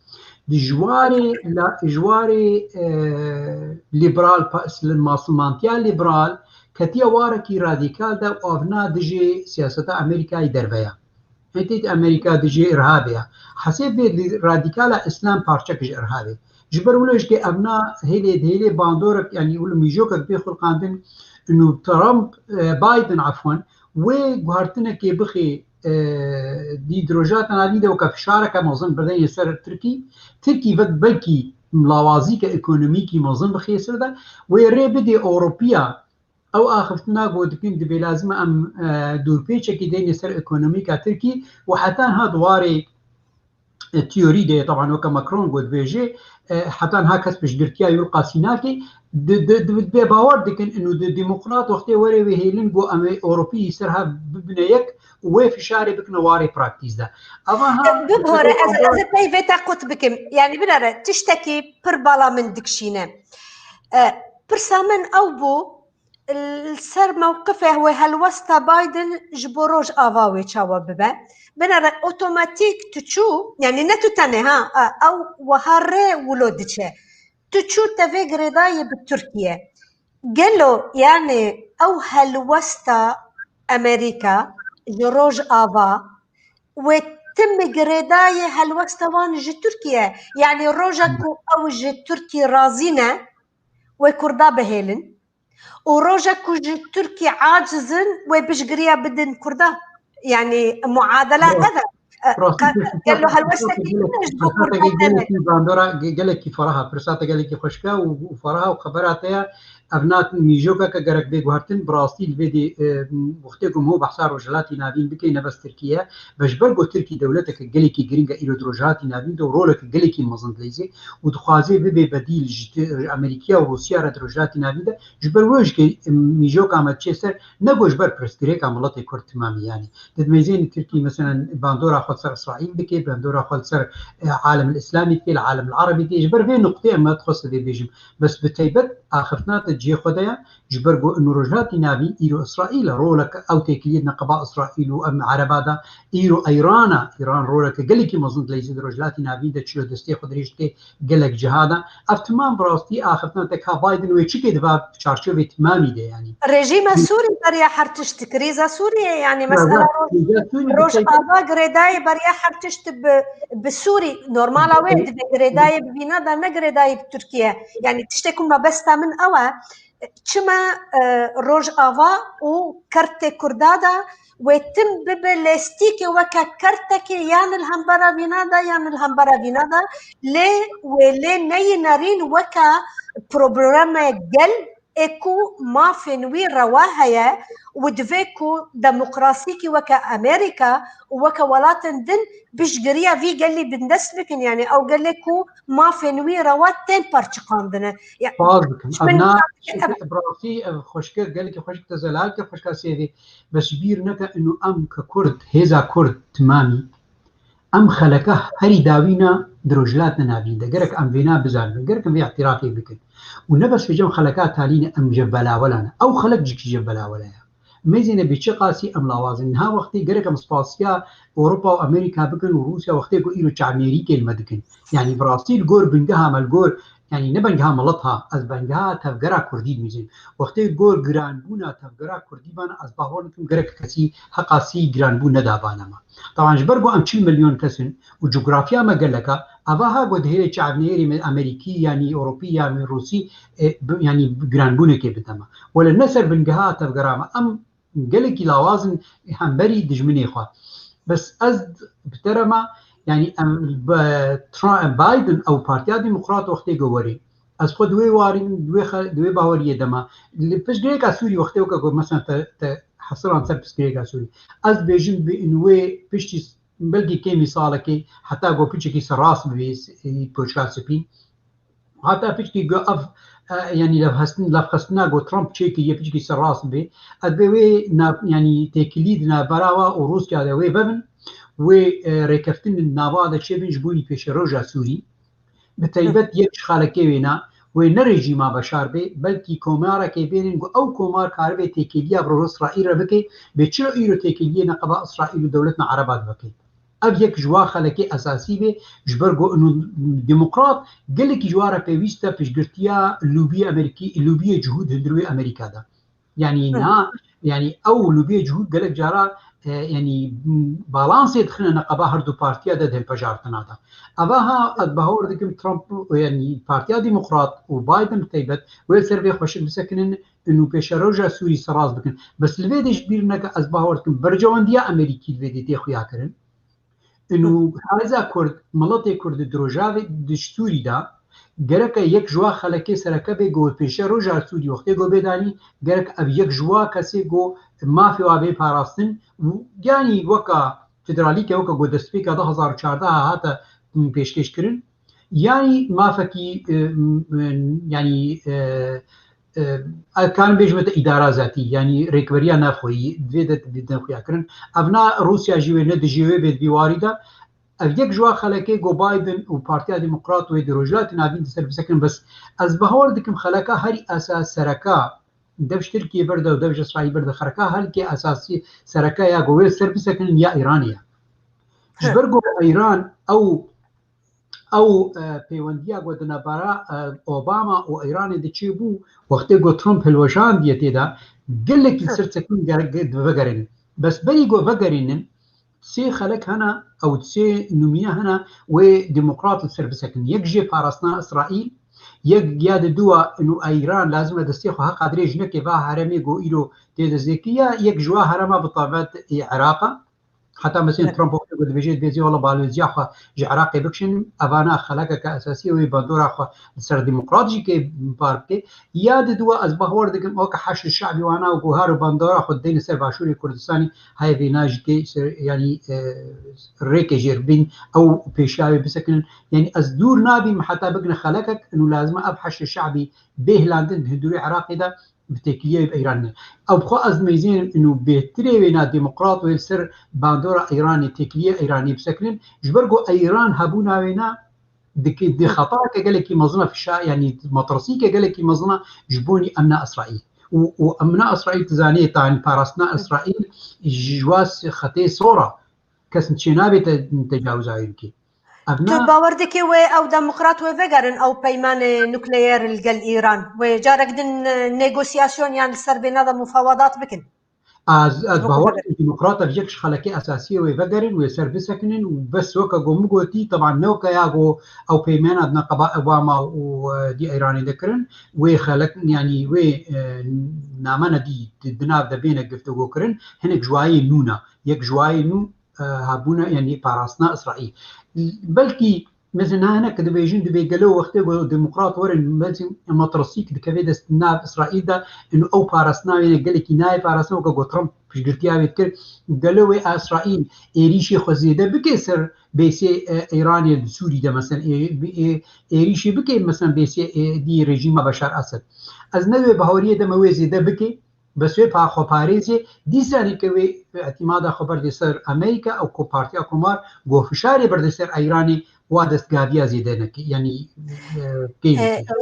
جواري ليبرال الماسلمانتيا ليبرال كتيا واركي راديكال ده وافنا دجي سياسة أمريكا دربيا هتيت أمريكا دجي إرهابية حسيب راديكال إسلام بارشكش إرهابي جبر ولوش كي أبنا هيلي باندورك يعني يقولوا ميجوكك بيخل قاندن إنه ترامب بايدن عفوا وقهرتنا كي بخي دي دروجات ناديده وكفشارك مازن بدن يسر تركي وقت بلكي ملاوازيك ايكونوميكي مازن بخيسر ده ويري بدي اوروبيا او اخفتنا قد كنت بلازم ام دور بيتشكي دين يسر ايكونوميكا تركي وحتى هاد واري تيوري دي طبعا وكا ماكرون قد بيجي حتى هاكس بشجرتيا يلقى سيناكي باور دكن انه الديمقراط وقت وري وهيلن بو اوروبي يسرها ببنيك وفي شاري بك نواري براكتيس ده اما بظهر از تايفتا قلت بكم يعني بنرى تشتكي بربالا من دكشينه برسامن او بو السر موقفه هو هالوسطى بايدن جبروج افاوي تشاوا ببا بنرى اوتوماتيك تشو يعني نتو تنها او وهره ولودشه تشو تفي غريداي بتركيا قالوا يعني او هالوسطى امريكا جروج آفا وتم جريداي هالوستوان جي تركيا يعني روجاكو أو جي تركي رازينة وكردا بهيلن وروجاكو جي تركي عاجزن وبشجريا بدن كردا يعني معادلة هذا قال له هالوسطى قال لك فرها برساته قال لك خشكا وفرها وخبراتها ابنات ميجوكا كجرك بيغوارتن براستي الفيدي وقتكم هو بحصار وجلاتي نابين بكي نبس تركيا باش برغو تركي دولتك جلكي جرينجا إلو دروجاتي نابين دو رولك جلكي مزندليزي ودخوازي ببي بديل أمريكا وروسيا دروجاتي نابين ده جبر وجهك ميجوكا ما تشيسر نبو جبر برستريكا ملاتي كورت تمامي يعني تدميزين تركي مثلا باندورا خد سر إسرائيل بكي باندورا خد سر عالم الإسلامي كي العالم العربي كي جبر في نقطة ما تخص دي بيجم بس بتيبت آخفتنا جي خدايا جبرجو انه رجعتي نابي ايرو اسرائيل رولك او تكليدنا قباء اسرائيل وام عربادا ايرو ايران رولك قال لك مظن ليس رجعتي نابي ده تشو دستي خدريشتي قال لك جهادا افتمام براستي اخذنا تك بايدن ويتشكي دبا تشارشوفي تمامي ده يعني رجيم سوري بريا حرتشت كريزا سوريا يعني مثلا روج ابا غريداي بريا حرتشت بالسوري نورمالا وين غريداي بينا دا نغريداي بتركيا يعني تشتكم ما بس من اوا چما روج آوا و کرت کردادا ويتم ببلاستيك وكا كرتك يان الهمبرا بينادا يان الهمبرا بينادا لي ولي نينارين وكا بروبرام جل اكو ما فينوي رواهيا ودفيكو ديمقراطيكي وكا امريكا وكا ولاتن دن بيش قريا في قال لي بندسبكن يعني او قال لكو ما فينوي روات تين بارتشقاندنا يعني أبناء براسي خوشكر قال لك خوشك تزلال خوشك سيدي بس بير نكا إنه أم ككرد هذا كرد تمامي أم خلقه هري داوينا دروجلاتنا نابين دقرك أم فينا بزال دقرك أم في اعترافي بكن ونبس في جم خلقات تالينا أم جبلا ولانا أو خلق جيك جبلا ولانا ميزينا بيتش قاسي أم لوازن ها وقتي قرك أم سباسيا أوروبا وأمريكا بكن وروسيا وقتي قو إيرو تشع أمريكا المدكن يعني براسي الجور بنجها مالجور يعني نبنجها ملطها از بنجها تفجرا كردي ميزين وقتي جور جرانبونا تفجرا كردي بانا از باهورنكم قرك كسي حقاسي جرانبون ندابانا ما طبعا جبرجو أم 2 مليون كسن وجغرافيا ما قال لك أباها قد هي شعب نيري من أمريكي يعني أوروبي يعني روسي يعني جرانبونه كي بتما ولا النسر بنجها تفجرا أم قالك لوازن همبري دجمني خوا بس أزد بترما يعني بايدن أو بارتيا ديمقراط وقتي جواري از خود دوی وارین دوی باوریه دما پشگیری که سوری وقتی که مثلا حصران سر پشگیری که سوری از بیجن به انوی پشتی بلکه که مثاله که حتی گو پشتی که سراس بویس پوچکار سپین حتی پشتی گو اف يعني لفخستنا گو ترامپ چه که یه پشتی که سراس بی از بیوی يعني تکلید نبراوا و روسیا دوی ببن و ریکفتن نواد چه بین جبونی پیش روژا سوری بتایبەت یەک خالەکێ وێنە وێ نەڕێژیما بەشار بێ بەلکی کۆمارەکەی بێنن ئەو کۆمار کاربێ تێکیلیا بڕۆ ئیسرائیل بکەی بێ چرا ئیرۆ تێکیلیە نەقەبا ئیسرائیل و دەوڵەتە عەرەبات بکەیت ئەv یەک ژوا خەلەکەی ئەساسی بێ ji ber دیموکرات gelekî jwara pêwîst e piştgirtiya lûbiyê Amerîkî lûbiyê cihûd hundirûyê Amerîkada yani na yani ew lûbiyê cihûd gelek cara يعني بالانسي دخلنا نقبا هردو بارتيا ده البجارتنا ده أباها أتبهور دكم ترامب يعني بارتيا ديمقراط وبايدن تيبت ويسر في خوش بسكنن إنه بيشروجا سوري سراز بكن بس الفيديش بيرنك أتبهور دكم برجوان ديا أمريكي الفيدي تيخويا كرن إنه هذا كرد ملطي كرد دروجا دشتوري ده گرک یک جوا خلکی سرکه به گو پیش روزا سودی وقتی گو بدانی گرک اب یک جوا کسی گو مافی و ابی پاراستن یعنی وکا فدرالی که وکا گو دسپی که 2014 هاتا پیشکش کرن یعنی مافکی یعنی كان بيجمد إدارة ذاتية يعني ريكوريا نافوي دويدت بدن خويا كرن أبناء روسيا جيوي ند جيوي بيد بيواريدا یک جوا خلکی گو بايدن و پارتیا ديمقراط و دروجلات نابين سر بسكن بس از بهور دكم خلکا هری اساس سرکا دبش ترکیه برده و دبش اسرائیل برده خرکا هل که اساسی سرکا یا گویل سر بسكن یا ایرانیه جبرگو ایران او پیوندیا گو دنبارا اوباما و ایران دچی بو وقتی گو ترامپ هلوشان دیتی دا گلکی سر سكن وگرین بس بری گو وگرینن سي خلق هنا او سي نوميا هنا وديمقراط السربسكن يجي بارسنا اسرائيل يجي دوا انه ايران لازم دستيخو حق ادريج نكي با هرمي جو ايرو تيدزيكيا يجوا هرما بطابات عراق حتى مثلا ترامب يقول بيجي بيزي والله بالوزيا خو عراقي بكشن افانا خلقه كاساسيه وبندورا خو سر ديمقراطي كي باركي ياد دوا ازبهور دكم او كحش الشعبي وانا وجوهر بندورا خو دين سر باشوري كردستاني هاي بيناج كي يعني ريك جيربين او بيشاوي بسكن يعني ازدور نابي حتى بقنا خلقك انه لازم ابحش الشعبي به لاندن هدوري عراقي ده بتكليه بإيران أو بخو أزميزين إنه بتريوينا ديمقراط ويسر باندورا إيراني تكليه إيراني بسكنين جبرجو إيران هبونا وينا دي خطأ كقال كي مظنة في الشارع يعني مطرسي كقال كي مظنة جبوني أمنا إسرائيل وأمنا إسرائيل تزانية عن بارسنا إسرائيل جواز خطي صورة كسن شنابي تجاوز عينكي تو باوردكي و او ديمقراط و فيغارن او بيمان نوكليير الجل ايران و جارك دن نيغوسياسيون يعني سر بين هذا مفاوضات بكن از باور ديمقراطة بيجيكش خلقي أساسية ويفجرن ويسربي سكنن وبس وكا قومقوتي طبعا نوكا ياغو أو بيمان أدنا قبا أوباما ودي إيراني ذكرن وخلق يعني نامنا دي دناب دبينا قفتو كرن هنك جواي نونا يك جواي نو هابونا يعني باراسنا إسرائيل بلكي مثلا هنا كده بيجين دي بيقالوا وقت ديمقراط ورن مثلا مطرسيك ده كده استناب إسرائيل ده إنه أو باراسنا يعني قال لك ناي باراسنا وكا ترامب في قلتيها بيتكر قالوا إسرائيل إيريشي خزيدة بكسر بيسي إيراني سوري ده مثلا إيريشي بكي مثلا بيسي دي رجيم بشار أسد از ندوي بهورية ده موازي ده بكي بس وی پا خبريزي دي ساني كوي اعتماد خبر دي سر أمريكا أو كو بارتي أكمار جو فشاري برد سر إيراني وادست قابيا زيدانك يعني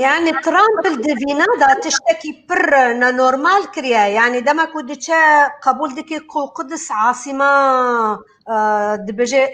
يعني ترامب الدفينا دا تشتكي بر نورمال كريا يعني دما كودتشا قبول دكي قدس عاصمة دبجي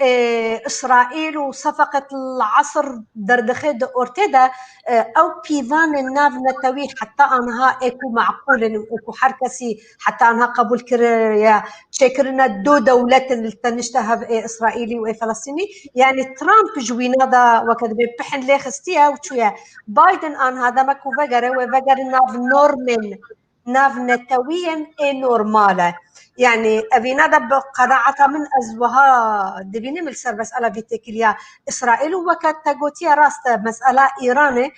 إسرائيل وصفقة العصر دردخي دو أورتيدا أو بيفان الناف نتوي حتى أنها إيكو معقول إيكو حركسي حتى أنها قبول كريا شكرنا دو دولات اللي تنشتها إسرائيلي وفلسطيني يعني ترامب جوينا دا وكذا بحن ليه خستيها وشوية بايدن أن هذا ما كوفجر وفجر ناف نورمال ناف نتويا نورماله يعني أبينا دب قناعة من أزوها دبيني من سر مسألة بيتكليا إسرائيل وكانت تقوتيا راست مسألة إيراني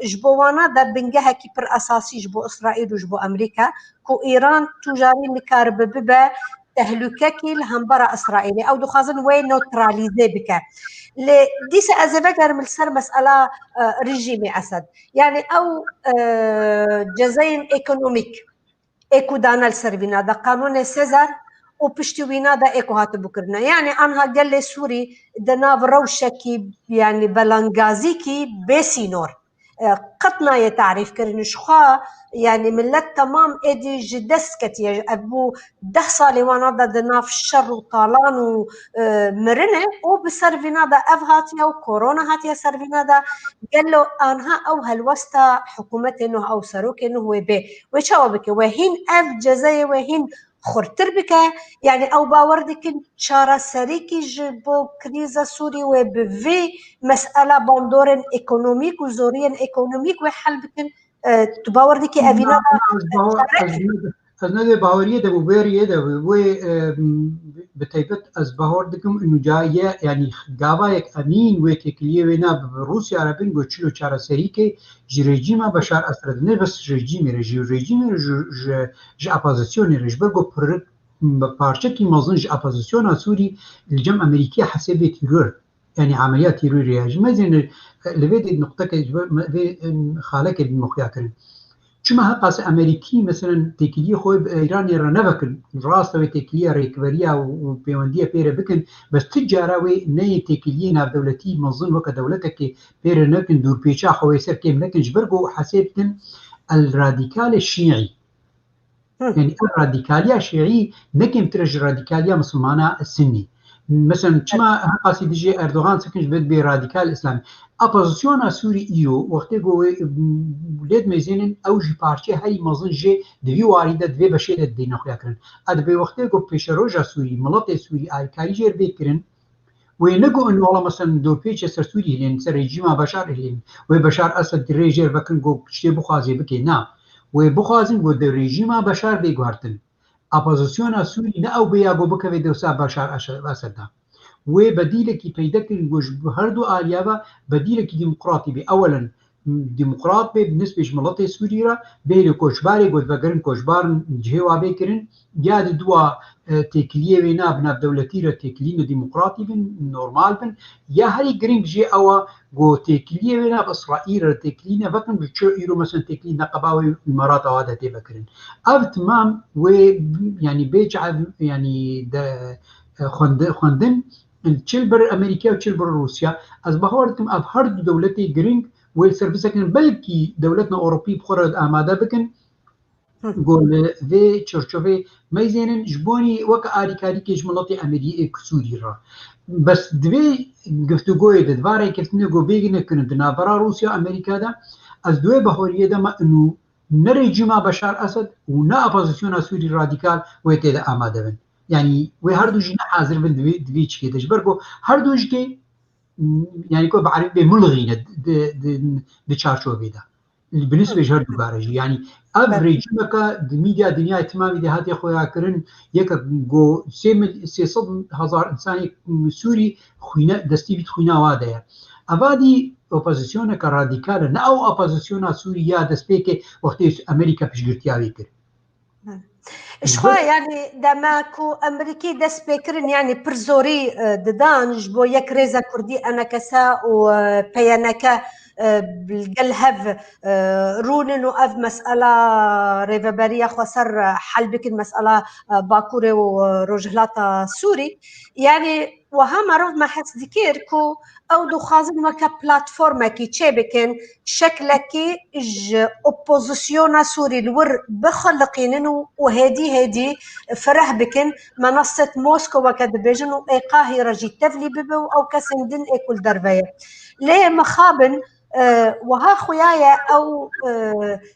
جبوانا دب بنجها كبر أساسي جبو إسرائيل وجبو أمريكا كو إيران تجاري مكارب ببا تهلككي الهمبرة إسرائيلي أو دخازن وين نوتراليزي بك ديس أزبقر من سر مسألة رجيمي أسد يعني أو جزين إيكونوميك إيكو دانا السربينا دا قانون سيزار وبشتوينا دا إيكو هاتو بكرنا يعني أنها قال لي سوري دناف روشكي يعني بلانغازيكي بيسينور قطنا يتعرف كرن شخا يعني ملت تمام إدي جدسكتي أبو 10 صالي وانا دناف الشر وطالان ومرنة وبسرفينا دا أفهاتيا وكورونا هاتيا سرفينا دا قال له أنها أو هالوسطى حكومتنا أو سروكنا هو بي ويشاوبك وهين أف جزايا وهين خورتر بك يعني أو باوردك شارع سريكي جبو كريزة سوري وبفي مسألة باندورن إيكونوميك وزوريا إيكونوميك وحل بكن تباوردك أبينا أنا باورية ده وبيرية ده بتيبت از باوردكم إنه جاية يعني جابايك أمين وتكليه ونا بروسيا عربين قتشلو شارع سريكي رژیم بشار اسد نه بس رژیم ج اپوزیسیون رجبرگو پارچه کی مازن ج اپوزیسیون سوری الجم امریکا حسب تيرور يعني عمليات تيروريه جمازن لبيد نقطه خالك المخيا كرن چما قاس امريكي مثلا تكليه خو ايران رنبكن راس و تكليه ريكفريا و بيونديه بير بكن بس تجاره و ني تكليه ناب دولتي منظم وك دولتك بير نكن دور بيچا خو يسر كيم لكن جبرغو حسبتن الراديكال الشيعي يعني الراديكاليه الشيعي نكم ترج راديكاليه مسلمانه السني مثلا چما قاس دي اردوغان سكنج بد راديكال اسلامي اپوزیسیون سوری ایو وقتی گوی ولید میزنن اوجی پارچه هایی مازن جه دوی واریده دوی بشه دی نخویا کرن اد به وقتی گو پیش روجا سوری ملت سوری آیکاری جر بکرن و نگو ان والله مثلا دو پیچ سر سوری لین سر رژیم بشار لین و بشار اسد رژر بکن گو چته بخوازی بکی نه و بخوازن گو د رژیم بشار بگوارتن اپوزیسیون سوری نه او بیا گو بکوی دوسا بشار اسد وبديلك يتذكر هردو آليابا بديلك ديمقراطي بأولا ديمقراط بالنسبة لملطة سوريا بين كوشباري قد بقرن كوشبار جهوا بكرن جاد دوا تكليه بنا بنا دولتي تكلين ديمقراطي بن نورمال بن يا هاي جرين جي أو جو تكليه بنا بإسرائيل تكلين بكن بتشو إيرو مثلا تكلين نقباوي إمارات هذا تبكرن أب تمام ويعني بيجع يعني ده خندن الشلبر أمريكا وشلبر روسيا از بهارتم أب هر دولتي جرينج والسرفيس كن بلكي دولتنا أوروبي بخورد آماده بكن قول في تشرشوفي ميزانن جبوني وك آريكاري كيش ملطي أمريكا كسوري را بس دوي گفتگوی دواره کفتنه گو بيجي نكن دنابرا روسيا أمريكا دا از دوي بهاريه دا ما إنه نريجما بشار أسد ونا أبوزيسيون سوري راديكال ويتيدا آماده بن يعني وهردو جينا حاضر بن دويتش كي تجبركو هردو جي يعني كو بعربي ملغينا د چارچوبه ده بالنسبه هردو بارجي يعني افريج مكا د ميديا دنيا تمامي ده هاتي خويا كرن يك جو 300,000 انسان سوري خوينا دستي بيت خوينا واده ابادي اوبوزيسيون كراديكال نا او اوبوزيسيون سوريا دسبيك وقت امريكا بشغرتياوي كر شخوا يعني دماكو امريكي دس بكرن يعني برزوري ددان جبو يك ريزا كردي انا كسا وبيانكا بالقلهف رونن وأف مسألة ريفابرية خسر حل بك المسألة باكوري وروجهلاتا سوري يعني وها معروف ما حس ذكركو او دو خازن وكا بلاتفورما كي تشابكن شكلكي اوبوزيسيون سوري الور بخلقين وهادي فرح بكن منصة موسكو وكدبيجن وايقاهي رجي تفلي ببو او كسندن ايكول دربية ليه مخابن وها خويايا او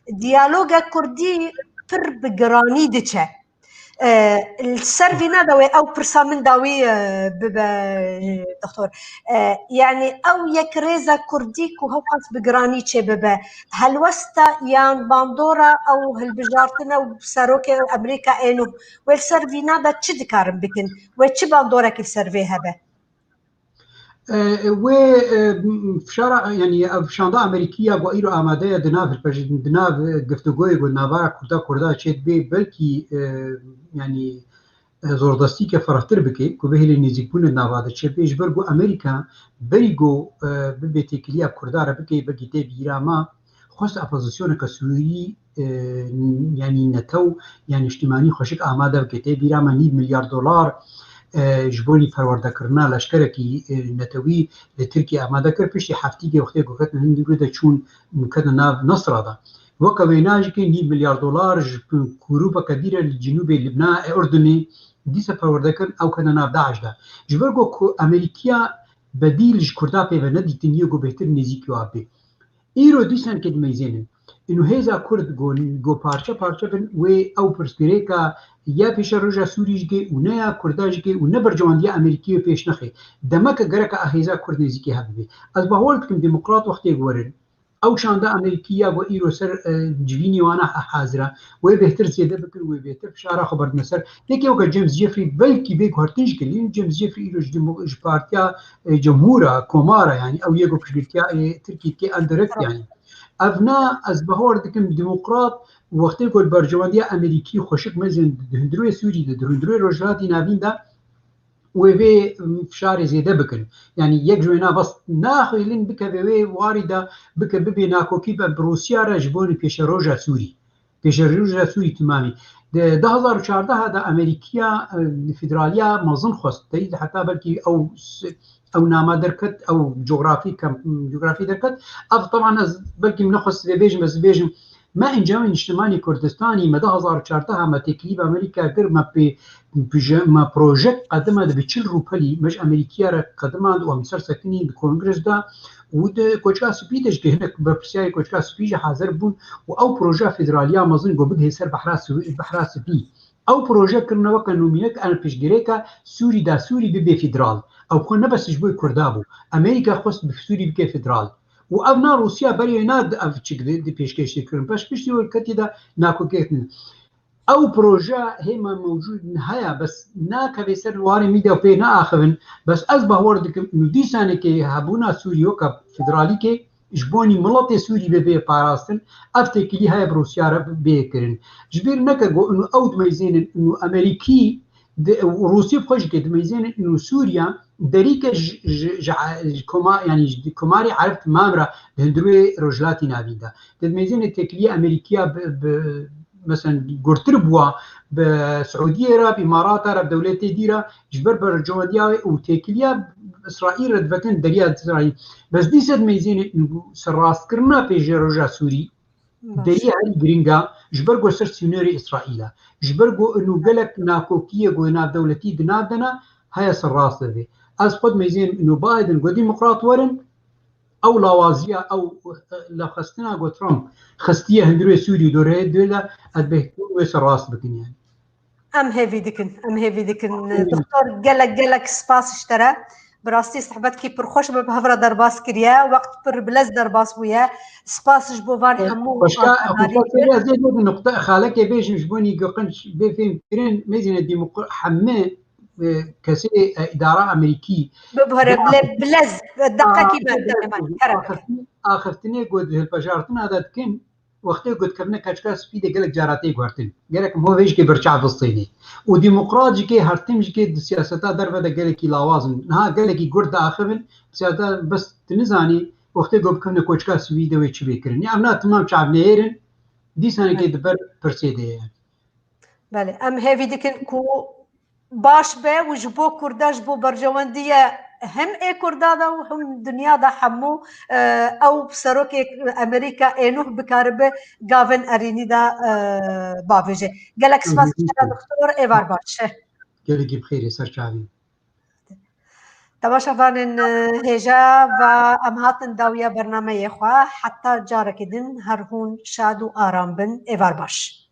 ديالوغا كردي بر بقراني ديتشا السيرفينا داوي او برسامن داوي ببا دكتور يعني او يكريزا كرديك وهو قاس بقراني تشي ببا هل وستا يان باندورا او هالبجارتنا وبساروكي امريكا انو والسيرفينا دا تشدكارم بكن وتشي باندورا كيف سيرفيها به و في شارع يعني في شاندا أمريكية وإيرو آماده دناف گفتگوی و نوار کردا چید بی بلکی يعني زوردستی که فراتر بکی که به هلی نزیکبون نواده چه بیش برگو امریکا بریگو ببیتی کلیا کردا را بکی بگیته بیراما خواست اپوزیسیون که سوری يعني نتو يعني اجتماعي خوشك آماده بگیته بیراما 9 مليار دلار جبونی فرورده کرنا لشکرکی نتوی لترکیه آماده کرد پیشی هفتی که وقتی گفت هندی بوده چون ممکن ناو نصر ده وکا ویناج که 9 مليار دلار کوروبا کبیره لجنوب لبنان اردنی دیسه فرورده کرد او کنه ناو داعش ده جبرگو که امریکیا بدیل جکردا پیوه ندیتنیه گو بهتر نزیکی وابه ایرو دیسن که دمیزینن انو هزا کرد گو پارچه بن و او پرسپیره که یا پیش روژا سوریش گه و نه یا کرداش گه و نه برجواندی امریکی و پیش نخی دمک گره که هزا کرد نزیکی هبه از بحولت کم دموقراط وقتی گورن او شانده امریکیا و ایرو سر جوینی وانا حاضره و بهتر زیاده بکن و بهتر فشاره خبر نصر لیکن اوکا جیمز جیفری بلکی بیگ هرتنج کلین جیمز جیفری ایرو پارتیا جمهورا کومارا يعني او يجو بشركه تركي كي اندركت يعني افنا از بهور دكم ديمقراط وقت يقول برجوانديه امريكي خوشك مزن دهندروي سوري دهندروي روجلاتي نابين دا وبي فشار زياده بكن يعني يجونا بس ناخلين بك بي وارده بك ببيناكو كيف بروسيا رجبوني بيش روجا سوري تمامي 2014 هذا امريكيه فدراليه مازن خوست حتى بلكي او نامه دركت او جغرافي دركت طبعا بلكي منخص بيجم بس بيجم ما انجام اجتماعي كردستاني ما 2014 ما تكليف امريكا غير ما بروجكت قدمه ب 40 روبلي مش امريكيه قدمه ومسر سكني الكونغرس ده ود كوچا سبيدش که هناك برسياي كوچا سبيج حاضر بون او بروجا فدراليا مازن جو بده سر بحراس بي او بروجا كنا وكا نومينك انا بيشغريكا سوري دا سوري بي فدرال او كنا بس جبوي كردابو امريكا خص بسوري بكي فدرال و ابنا روسيا بريناد افچك دي پیشکش کردن باش پیش ول کتی دا ناکو کتن او بروجا هما موجود نهاية بس ناكا بيسر واري ميديا وبي ناخذن بس أصبح وردك إنه دي سنة كي هبونا سوريو كفدرالي كي جبوني ملطي سوري ببي باراستن أفتكي لي هاي بروسيا بيكرن جبير نكا جو إنه أود ميزين إنه أمريكي وروسيا بخش كده ميزين إنه سوريا دريكا كوما يعني كوماري عرفت مامرة هندروي رجلاتي نابيدا ميزين التكلية أمريكية مثلا قرتر بوا بسعودية را بإمارات را بدولتي ديرا جبر برجواديا وتكلية إسرائيل ردفكن دريا إسرائيل بس دي سد ميزين إنه سراست كرنا بيجي رجع سوري دريا هاي جرينجا جبر جو سر سينوري إسرائيل جبر جو إنه قلك ناكوكية جو ناب دولتي دنادنا هاي سراست ذي از خود ميزين إنه بايدن جو ديمقراط ورن او لاوازيه او لا خستنا قطرم خستيه هندروي سوري دوره دولا ادبهتون ويس راس بكن يعني ام هيفي دكن دكتور قالك سباس اشترى براستي صحبت كي برخوش بهفرة درباس كريا وقت بر بلز درباس ويا سباس جبوفان حمو باشكا خوشا زي هذه النقطة خالك بيش جبوني قنش بفهم كرين ميزين الديمقراطية حماة كسي إدارة أمريكي ببهر بلز دقة كيما آخرتني قد البجارتنا هذا كن وقتی قد کرنه کچکا سپیده گلک جاراتی گوارتن گلک مویش که برچه فلسطینی و ديمقراطي که هرتمش که سیاستا در وده گلکی لاوازن نه گلکی گرد آخرن سیاستا بس تنزانی وقتی قد کرنه کچکا سپیده وی چی بکرن یا امنا تمام شعب نیرن دي سنه که دبر پرسیده بله ام هیوی دکن کو باش به وجبو كرداش بو برجواندية هم اي كردادا وهم دنيا دا حمو او بسروك امريكا انوه بكاربه غافن اريني دا بافيجي قالك سباس دكتور ايفار باش گلکی بخير سر شعبي تباشا فانن هجا و ام هاتن داوية برنامه يخوا حتى جارك دن هر هون شاد و آرام بن ايفار باش